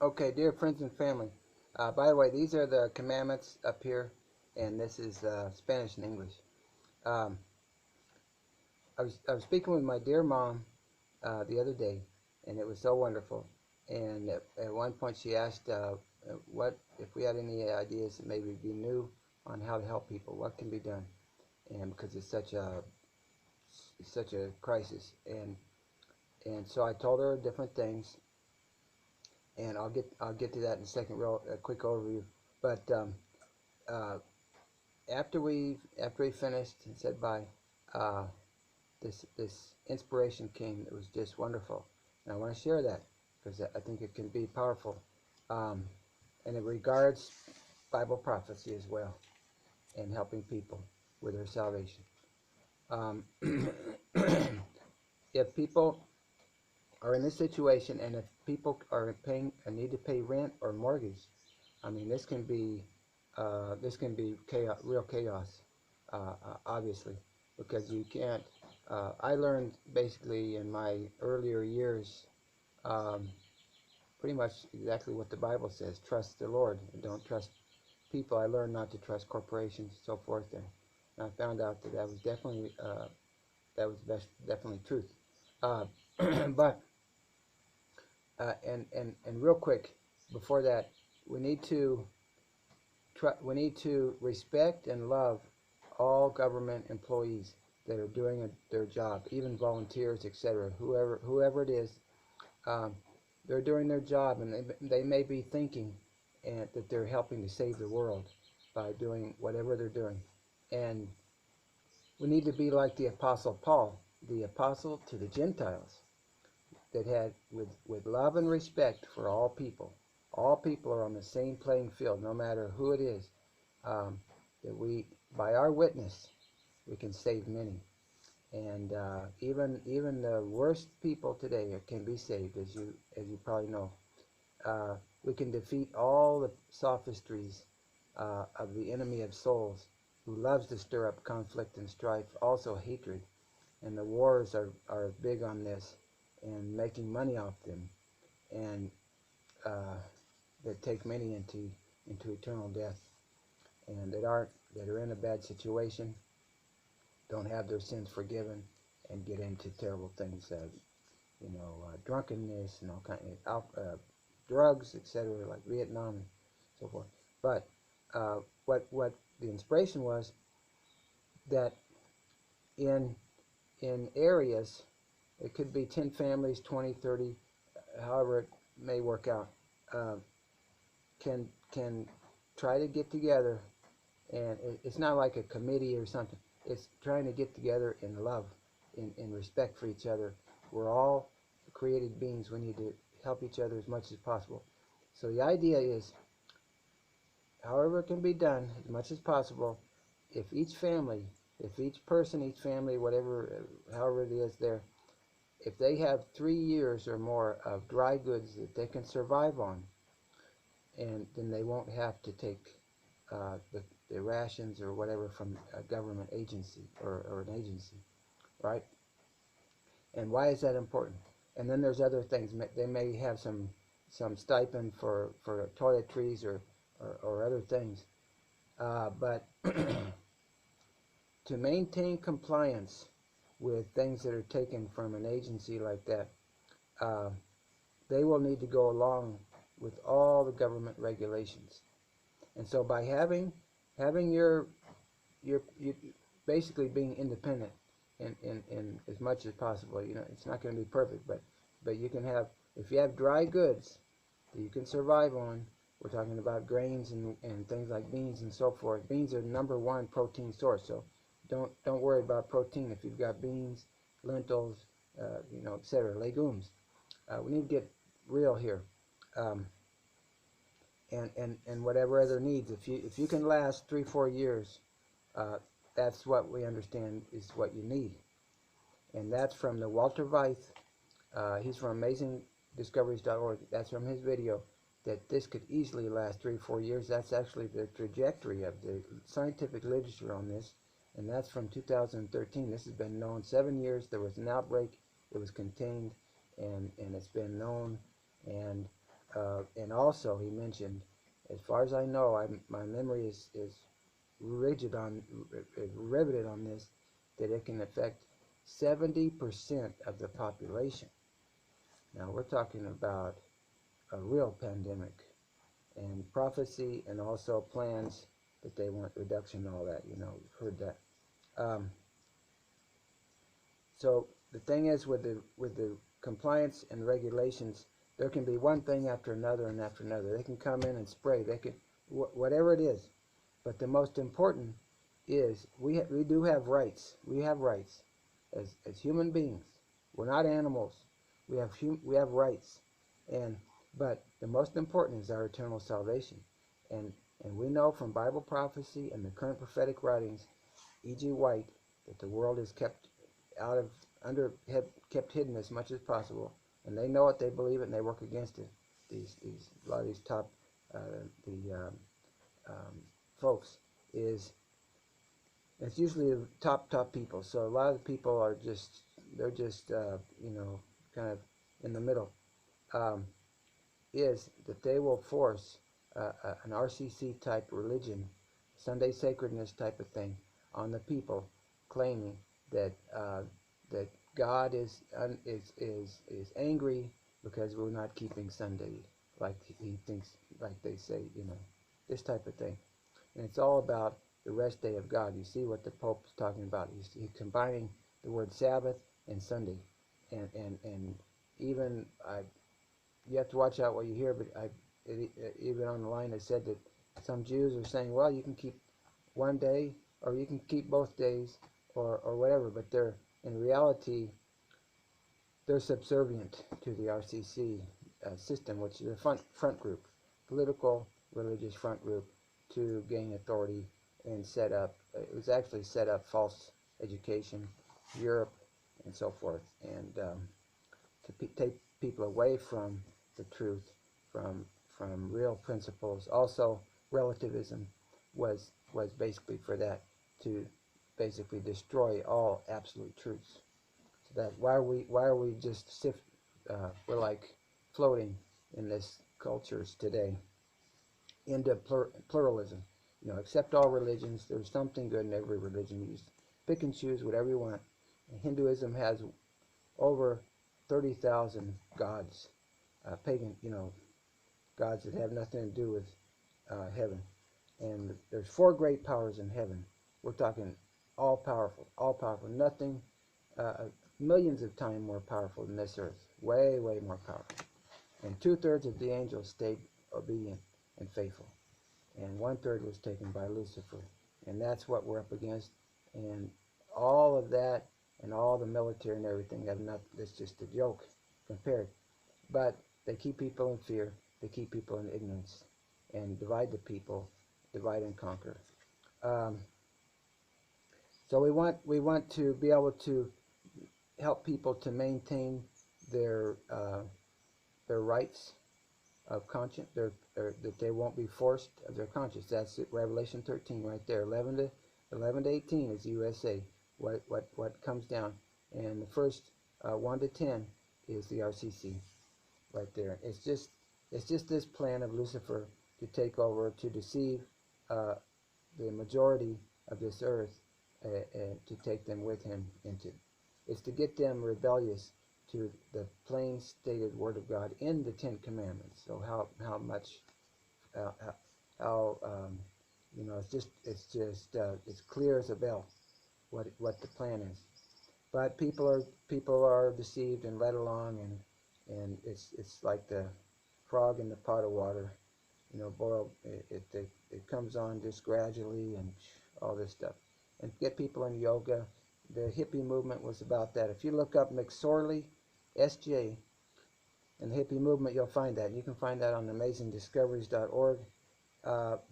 Okay, dear friends and family. By the way, these are the commandments up here, and this is Spanish and English. Um, I was speaking with my dear mom the other day, and it was so wonderful. And at one point, she asked what if we had any ideas that maybe be new on how to help people, what can be done, and because it's such a crisis, and so I told her different things, and I'll get to that in a second. Real a quick overview, but. Uh, after we finished and said bye, uh, this inspiration came. It was just wonderful, and I want to share that because I think it can be powerful, um, and it regards Bible prophecy as well and helping people with their salvation. Um, if people are in this situation, and if people are paying need to pay rent or mortgage, I mean this can be chaos, real chaos, obviously, because you can't. I learned basically in my earlier years, um, pretty much exactly what the Bible says: trust the Lord and don't trust people. I learned not to trust corporations, and so forth, and I found out that that was definitely truth. Uh, but and real quick before that, we need to we need to respect and love all government employees that are doing their job, even volunteers, etc. Whoever it is, um, they're doing their job, and they may be thinking that they're helping to save the world by doing whatever they're doing. And we need to be like the Apostle Paul, the apostle to the Gentiles, that had with love and respect for all people. All people are on the same playing field, no matter who it is. Um, that we, by our witness, we can save many, and even the worst people today can be saved, as you probably know. We can defeat all the sophistries of the enemy of souls, who loves to stir up conflict and strife, also hatred, and the wars are big on this and making money off them, and uh, that take many into eternal death, and that are in a bad situation, don't have their sins forgiven, and get into terrible things, drunkenness and all kind of drugs, etc., like Vietnam and so forth. But what the inspiration was, that in areas, it could be 10 families, 20, 30, however it may work out, uh, can try to get together, and it's not like a committee or something. It's trying to get together in love, in respect for each other. We're all created beings. We need to help each other as much as possible. So the idea is, however it can be done, as much as possible, if each family, if each person, each family, whatever, however it is there, if they have 3 years or more of dry goods that they can survive on, and then they won't have to take the rations or whatever from a government agency, or an agency, right? And why is that important? And then there's other things. They may have some stipend for toiletries or other things. But to maintain compliance with things that are taken from an agency like that, uh, they will need to go along with all the government regulations. And so by having you basically being independent in as much as possible. It's not going to be perfect, but you can have, if you have dry goods that you can survive on. We're talking about grains and things like beans and so forth. Beans are the #1 protein source, so don't worry about protein if you've got beans, lentils, etc. Legumes. We need to get real here. Um, and whatever other needs. If you can last 3-4 years, uh, that's what we understand is what you need. And that's from the Walter Veith. He's from AmazingDiscoveries.org. That's from his video, that this could easily last 3-4 years. That's actually the trajectory of the scientific literature on this, and that's from 2013. This has been known 7 years. There was an outbreak. It was contained, and it's been known, and And also he mentioned, as far as I know, my memory is rigid on riveted on this, that it can affect 70% of the population. Now we're talking about a real pandemic, and prophecy, and also plans that they want reduction and all that. You've heard that. Um, so the thing is, with the compliance and regulations, there can be one thing after another and after another. They can come in and spray. They can whatever it is. But the most important is we do have rights. We have rights as human beings. We're not animals. We have rights, and but the most important is our eternal salvation, and and we know from Bible prophecy and the current prophetic writings, E.G. White, that the world is kept out of kept hidden as much as possible, and they know it, they believe it, and they work against it. These a lot of these top the um, folks is it's usually the top people. So a lot of the people are just they're just kind of in the middle. Um, is that they will force an RCC type religion, Sunday sacredness type of thing, on the people, claiming that that God is angry because we're not keeping Sunday like he thinks, like they say, this type of thing. And it's all about the rest day of God. You see what the Pope's talking about. He's combining the word Sabbath and Sunday, and even you have to watch out what you hear. But even on the line, it said that some Jews are saying, well, you can keep one day, or you can keep both days, or whatever. But they're in reality they're subservient to the RCC system, which is a front group, political religious front group, to gain authority and set up. It was actually set up false education, Europe, and so forth, and to take people away from the truth, from real principles. Also, relativism was basically for that, to basically destroy all absolute truths. So that why are we just we're like floating in this cultures today into pluralism. Accept all religions. There's something good in every religion. You just pick and choose whatever you want. And Hinduism has over 30,000 gods, pagan, gods that have nothing to do with heaven. And there's four great powers in heaven. We're talking all powerful. Nothing, millions of times more powerful than this earth. Way, way more powerful. And 2/3 of the angels stayed obedient and faithful. And 1/3 was taken by Lucifer. And that's what we're up against. And all of that and all the military and everything have not, it's just a joke compared. But they keep people in fear. They keep people in ignorance and divide the people, divide and conquer. Um, so we want to be able to help people to maintain their rights of conscience, that they won't be forced of their conscience. That's it, Revelation 13 right there. 11 to 18 is USA. What comes down, and the first 1 to 10 is the RCC right there. It's just this plan of Lucifer to take over, to deceive uh, the majority of this earth, and to take them with him into. It's to get them rebellious to the plain stated word of God in the Ten Commandments. So how much how it's clear as a bell what the plan is. But people are deceived and led along, and it's like the frog in the pot of water. Boiled. It comes on just gradually, and all this stuff. And get people in yoga. The hippie movement was about that. If you look up McSorley, S.J., and the hippie movement, you'll find that. You can find that on amazingdiscoveries.org.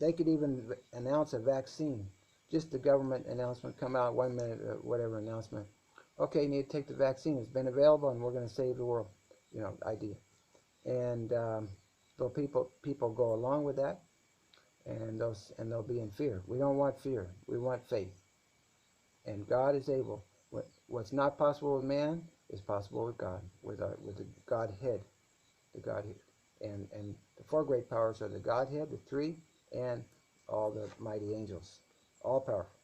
They could even announce a vaccine. Just the government announcement, come out 1 minute, whatever announcement. Okay, you need to take the vaccine. It's been available, and we're going to save the world. Idea. And so people go along with that, and they'll be in fear. We don't want fear. We want faith. And God is able. What's not possible with man is possible with God, with the Godhead, the Godhead. And the four great powers are the Godhead, the three, and all the mighty angels. All powerful.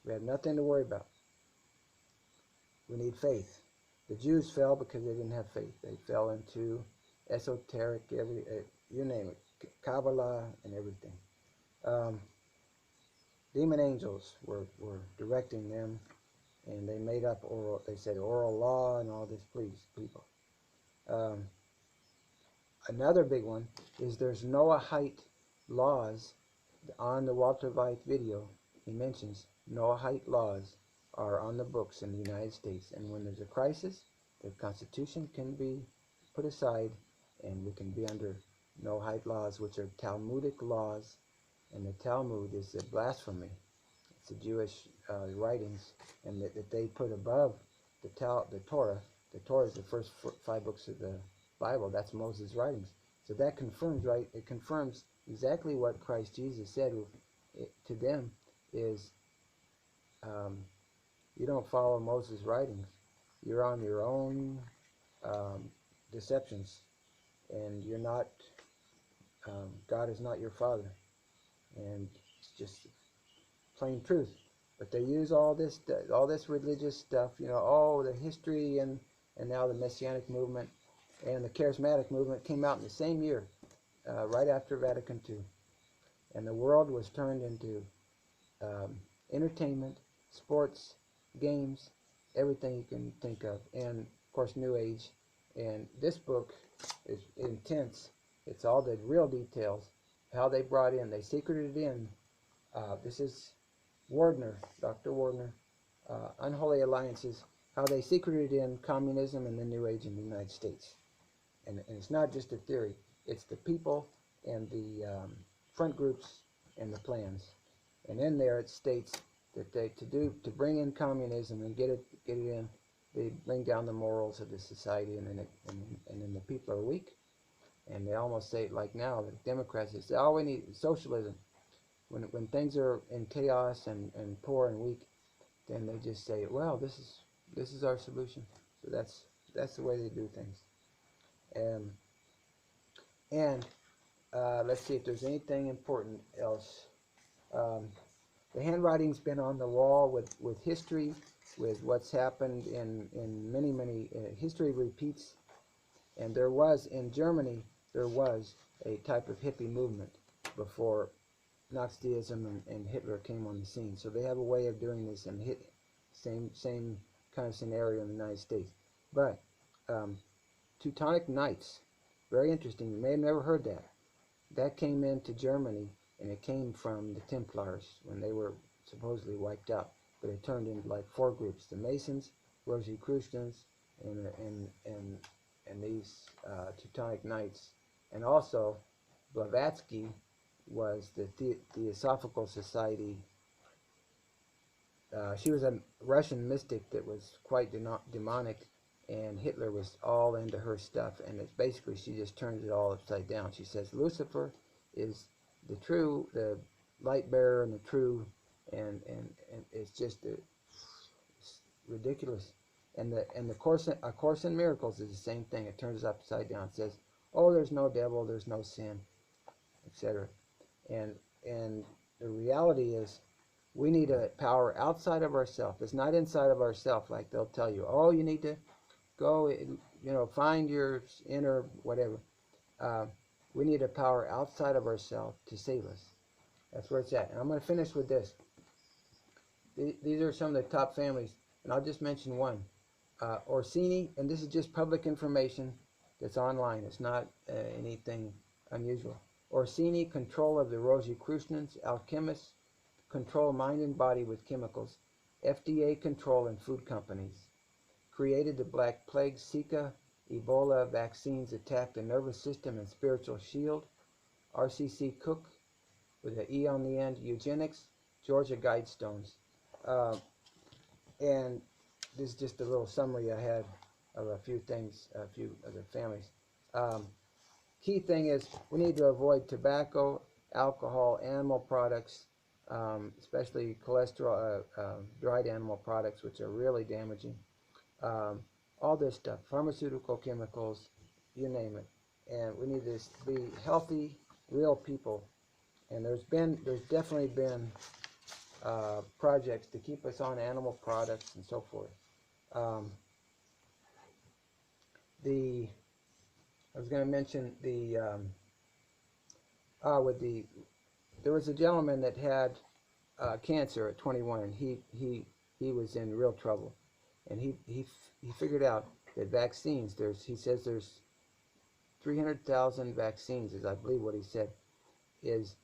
We have nothing to worry about. We need faith. The Jews fell because they didn't have faith. They fell into esoteric, you name it, Kabbalah and everything. Demon angels were directing them, and they made up oral. They said oral law and all this. Please, people. Um, Another big one is there's Noahite laws on the Walter White video. He mentions Noahite laws are on the books in the United States, and when there's a crisis, the Constitution can be put aside, and we can be under Noahite laws, which are Talmudic laws, and the Talmud is a blasphemy. It's the Jewish writings, and that they put above the Torah. The Torah is the first 5 books of the Bible. That's Moses' writings. So that confirms, right? It confirms exactly what Christ Jesus said to them is, you don't follow Moses' writings. You're on your own deceptions, and you're not, God is not your father. And it's just plain truth. But they use all this religious stuff, the history and now the Messianic movement and the Charismatic movement came out in the same year, right after Vatican II. And the world was turned into entertainment, sports, games, everything you can think of, and of course New Age. And this book is intense. It's all the real details, how they brought in, they secreted in. This is Dr. Wardner, Unholy Alliances, how they secreted in communism and the New Age in the United States. And it's not just a theory, it's the people and the front groups and the plans. And in there it states that to bring in communism and get it in, they bring down the morals of the society, and then the people are weak. And they almost say, like now, the Democrats, they say, oh, we need socialism. When things are in chaos and poor and weak, then they just say, well, this is our solution. So that's the way they do things. And let's see if there's anything important else. The handwriting's been on the wall with history, with what's happened in many history repeats. And there was, in Germany, there was a type of hippie movement before Nazism and Hitler came on the scene. So they have a way of doing this, and same kind of scenario in the United States. But Teutonic Knights, very interesting. You may have never heard that. That came into Germany, and it came from the Templars when they were supposedly wiped out. But it turned into like 4 groups: the Masons, Rosicrucians, and these Teutonic Knights. And also, Blavatsky was the Theosophical Society. She was a Russian mystic that was quite demonic, and Hitler was all into her stuff. And it's basically, she just turns it all upside down. She says Lucifer is the light bearer and the true, and it's just it's ridiculous. And A Course in Miracles is the same thing. It turns it upside down. It says, oh, there's no devil, there's no sin, etc. And the reality is, we need a power outside of ourselves. It's not inside of ourselves, like they'll tell you. Oh, you need to go, find your inner whatever. We need a power outside of ourselves to save us. That's where it's at. And I'm going to finish with this. These are some of the top families, and I'll just mention one. Orsini, and this is just public information that's online. It's not anything unusual. Orsini, control of the Rosicrucians, alchemists, control mind and body with chemicals, FDA control in food companies, created the Black Plague, Zika, Ebola vaccines attack the nervous system and spiritual shield, RCC Cook, with an E on the end, eugenics, Georgia Guidestones. And this is just a little summary I had of a few things, a few of the families. Key thing is we need to avoid tobacco, alcohol, animal products, especially cholesterol, dried animal products, which are really damaging. All this stuff, pharmaceutical chemicals, you name it. and we need to be healthy, real people. And there's definitely been projects to keep us on animal products and so forth. Um, the I was going to mention the with the there was a gentleman that had cancer at 21, and he was in real trouble, and he figured out that vaccines. He says there's 300,000 vaccines, is I believe what he said, is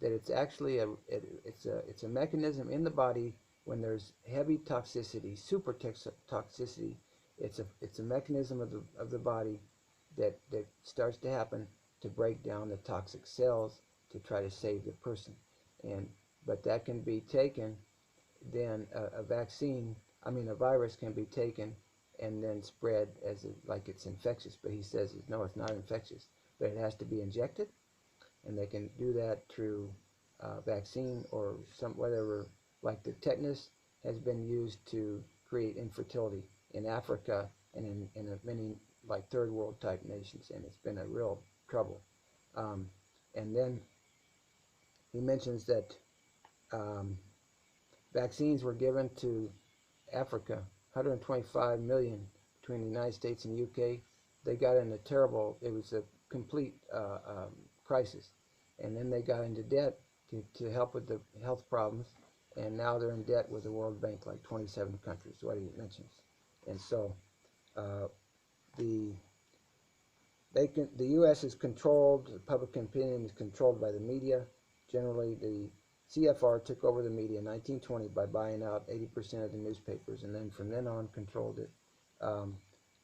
that it's actually it's a mechanism in the body when there's heavy toxicity, super toxicity. It's a mechanism of the body that starts to happen to break down the toxic cells to try to save the person. And but that can be taken, then a vaccine, I mean a virus can be taken and then spread like it's infectious. But he says no, it's not infectious, but it has to be injected, and they can do that through vaccine or some whatever. Like the tetanus has been used to create infertility in Africa and in many like third world type nations, and it's been a real trouble. Um, and then he mentions that um, vaccines were given to Africa, 125 million between the United States and UK. They got in a terrible, it was a complete crisis. And then they got into debt to help with the health problems. And now they're in debt with the World Bank, like 27 countries, what he mentions. And so uh, the the U.S. is controlled, public opinion is controlled by the media. Generally, the CFR took over the media in 1920 by buying out 80% of the newspapers, and then from then on controlled it. Um,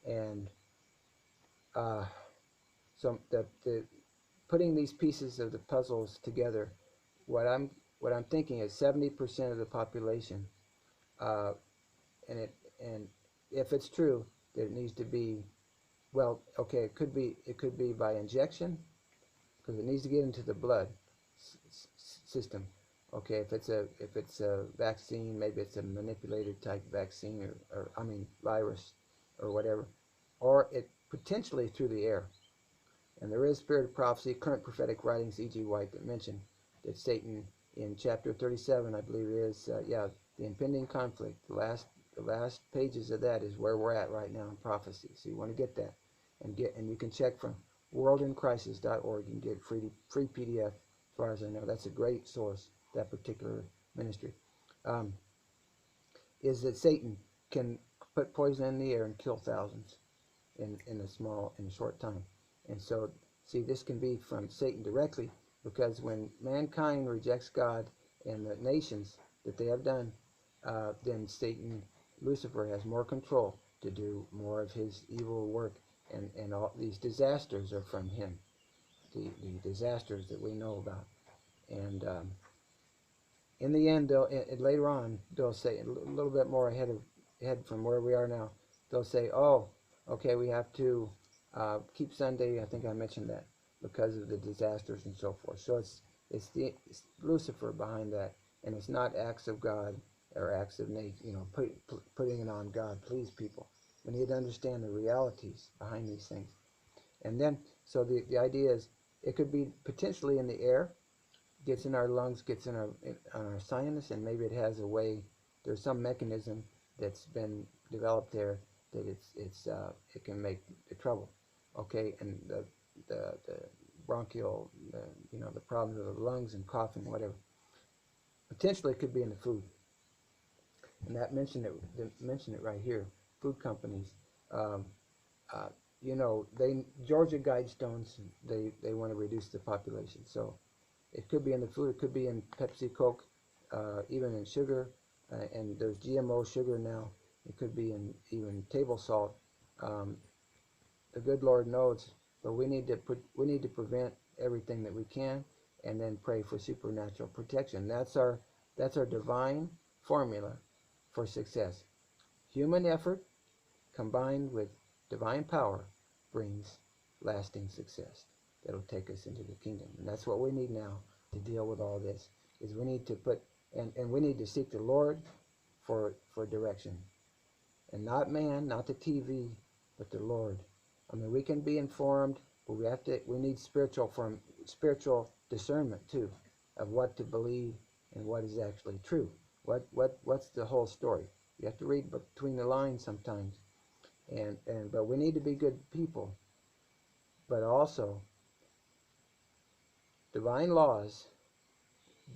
and uh, so the putting these pieces of the puzzles together, what I'm thinking is 70% of the population, uh, and if it's true that it needs to be, well, okay, it could be by injection, because it needs to get into the blood system. Okay, if it's a vaccine, maybe it's a manipulated type vaccine, or I mean virus, or whatever, or it potentially through the air. And there is spirit of prophecy, current prophetic writings, E.G. White, that mention that Satan in chapter 37, I believe it is, the impending conflict. The last pages of that is where we're at right now in prophecy. So you want to get that, and you can check from worldincrisis.org. You can get free PDF. As far as I know, that's a great source. That particular ministry is that Satan can put poison in the air and kill thousands in a short time. And so, see, this can be from Satan directly, because when mankind rejects God and the nations that they have done, then Satan, Lucifer, has more control to do more of his evil work, and all these disasters are from him, the disasters that we know about. And in the end, later on, they'll say, a little bit more ahead from where we are now, they'll say, oh, okay, we have to keep Sunday. I think I mentioned that, because of the disasters and so forth. So it's Lucifer behind that, and it's not acts of God or acts of nature, putting it on God. Please, people, we need to understand the realities behind these things. And then, so the idea is, it could be potentially in the air, gets in our lungs, gets in our sinus, and maybe it has a way. There's some mechanism that's been developed there that it can make the trouble. Okay, and the bronchial, the problems of the lungs and coughing, whatever. Potentially, it could be in the food, and that mentioned it right here. Food companies. Um, uh, Georgia Guidestones, they want to reduce the population, so it could be in the food, it could be in Pepsi, Coke, even in sugar, and there's GMO sugar now. It could be in even table salt. Um, the good Lord knows, but we need to prevent everything that we can, and then pray for supernatural protection. That's our divine formula for success. Human effort combined with divine power brings lasting success that'll take us into the kingdom. And that's what we need now to deal with all this, is we need to and we need to seek the Lord for direction. And not man, not the TV, but the Lord. I mean, we can be informed, But we need spiritual discernment too, of what to believe and what is actually true. What's the whole story? You have to read between the lines sometimes, but we need to be good people. But also, divine laws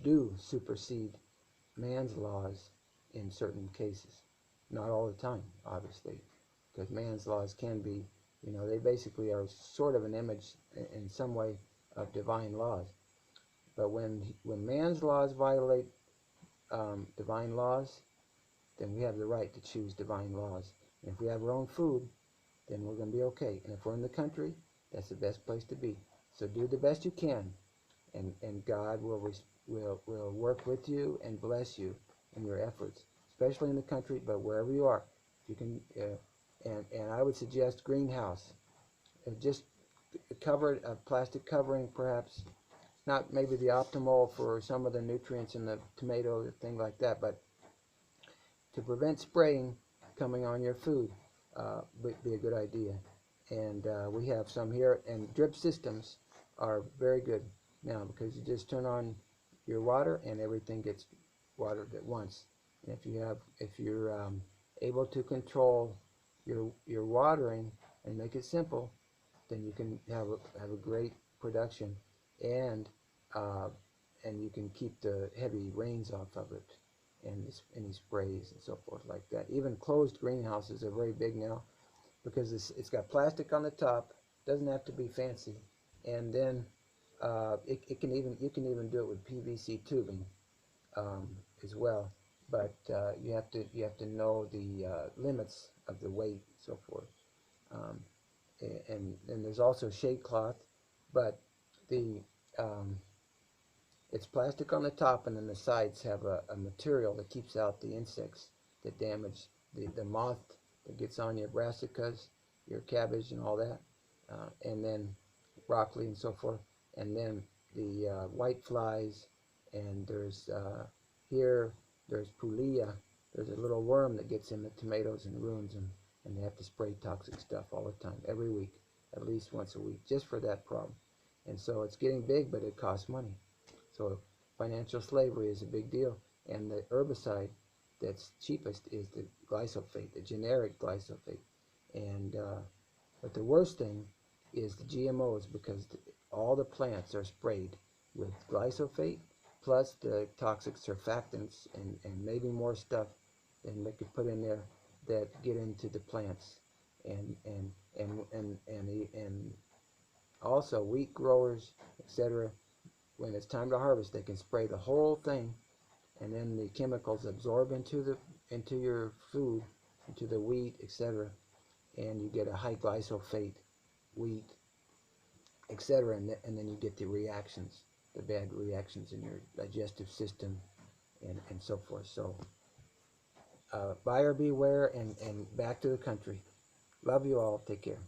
do supersede man's laws in certain cases. Not all the time, obviously, because man's laws can be, they basically are sort of an image in some way of divine laws. But when man's laws violate divine laws, then we have the right to choose divine laws. And if we have our own food, then we're going to be okay. And if we're in the country, that's the best place to be. So do the best you can, and God will work with you and bless you in your efforts, especially in the country, but wherever you are. If you can, and I would suggest greenhouse. Just covered a plastic covering, perhaps not maybe the optimal for some of the nutrients in the tomato, thing like that, but to prevent spraying coming on your food would be a good idea. And we have some here, and drip systems are very good now because you just turn on your water and everything gets watered at once. And if you're able to control your watering and make it simple, then you can have a great production, and uh, and you can keep the heavy rains off of it, and any sprays and so forth like that. Even closed greenhouses are very big now because it's got plastic on the top. Doesn't have to be fancy, and then it can even you can even do it with PVC tubing um, as well. But you have to know the limits of the weight and so forth. Um, and there's also shade cloth, but the um, it's plastic on the top, and then the sides have a material that keeps out the insects that damage the moth that gets on your brassicas, your cabbage, and all that, and then broccoli and so forth, and then the white flies, and here there's pulilla. There's a little worm that gets in the tomatoes and ruins them, and they have to spray toxic stuff all the time, every week, at least once a week, just for that problem. And so it's getting big, but it costs money. So financial slavery is a big deal. And the herbicide that's cheapest is the glyphosate, the generic glyphosate. And but the worst thing is the GMOs, because all the plants are sprayed with glyphosate plus the toxic surfactants and maybe more stuff than they could put in there that get into the plants. And also wheat growers, etc., when it's time to harvest, they can spray the whole thing, and then the chemicals absorb into your food, into the wheat, etc., and you get a high glyphosate wheat, etc., and then you get the reactions, the bad reactions in your digestive system, and so forth. So buyer beware, and back to the country. Love you all. Take care.